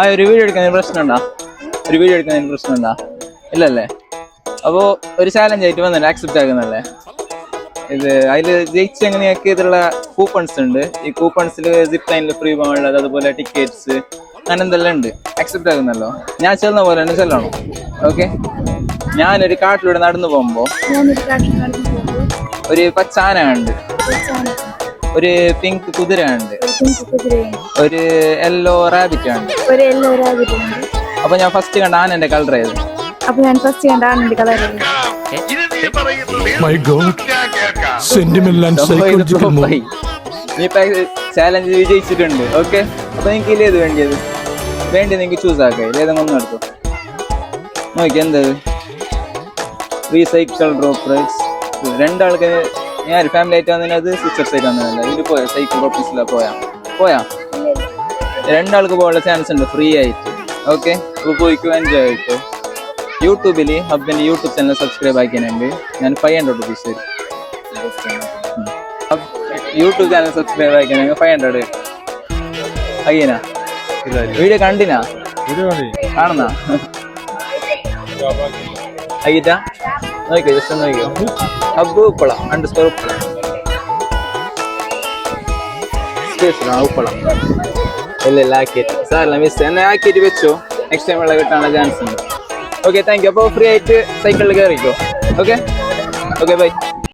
ഒരു വീഡിയോ എടുക്കുന്നതിന് പ്രശ്നമുണ്ടോ? ഒരു വീഡിയോ എടുക്കുന്നതിന് പ്രശ്നമുണ്ടോ? ഇല്ലല്ലേ? അപ്പോൾ ഒരു ചാലഞ്ച് ആയിട്ട് വന്നിട്ട് ആക്സെപ്റ്റ് ആകുന്നല്ലേ ഇത്? അതിൽ ജയിച്ചെങ്ങനെയൊക്കെ ഇതിലുള്ള കൂപ്പൺസ് ഉണ്ട്. ഈ കൂപ്പൺസിൽ സിപ്പ് ലൈനിൽ ഫ്രീ പോകാനുള്ളത്, അതുപോലെ ടിക്കറ്റ്സ്, അങ്ങനെ എന്തെല്ലാം ഉണ്ട്. ആക്സെപ്റ്റ് ആകുന്നല്ലോ? ഞാൻ ചെല്ലുന്ന പോലെ തന്നെ ചെല്ലണം. ഓക്കെ. ഞാനൊരു കാട്ടിലൂടെ നടന്നു പോകുമ്പോൾ ഒരു പച്ചാന ഉണ്ട്, ഒരു പിങ്ക് കുതിര ഉണ്ട്, ഒരു യെല്ലോ റാബിറ്റ് ഉണ്ട്. അപ്പൊ ഞാൻ ഫസ്റ്റ് കണ്ട ആനന്റെ കളർ ഏത്? ചാലഞ്ച് വിജയിച്ചിട്ടുണ്ട്. ഓക്കെ. അപ്പൊ നിങ്ങൾക്ക് ഇല്ലേത് വേണ്ടിയത് നിങ്ങൾക്ക് ചൂസ് ആക്കാം. ഇതേതെങ്കിലും ഒന്ന് എടുത്തു നോക്കി. എന്തത്? Recycle drop rights. രണ്ടാൾക്ക് ഞാൻ ഫാമിലി ആയിട്ട് വന്നതിനത് സിസ്റ്റർ സൈറ്റ് വന്നതല്ല. ഇതിൽ പോയാ സൈക്കിൾ ഓഫീസിലാണ് പോയാ രണ്ടാൾക്ക് പോകാനുള്ള ചാൻസ് ഉണ്ട് ഫ്രീ ആയിട്ട്. ഓക്കെ. അപ്പോൾ പോയിക്കോ, എൻജോയ് ആയിക്കോ. യൂട്യൂബിൽ ഹബ്ബിൻ്റെ യൂട്യൂബ് ചാനൽ സബ്സ്ക്രൈബ് ആക്കിയാണെങ്കിൽ ഞാൻ 500 റുപ്പീസ് തരും. യൂട്യൂബ് ചാനൽ സബ്സ്ക്രൈബ് ആക്കിയാണെങ്കിൽ 500 അയ്യനാ. വീഡിയോ കണ്ടിനാ? കാണുന്ന അയ്യറ്റാ നോക്കിയോ, ജസ്റ്റ് നോക്കിയോ. ഹബ്ബ് ഉപ്പള _ ഉപ്പള ഇല്ല ആക്കിയിട്ട് സാറില്ല മിസ് എന്നെ ആക്കിയിട്ട് വെച്ചോ. നെക്സ്റ്റ് ടൈം വെള്ളം കിട്ടാനുള്ള ചാൻസ് ഉണ്ട്. Okay, thank you. അപ്പോൾ ഫ്രീ ആയിട്ട് സൈക്കിളിൽ കയറിക്കോ. Okay, by.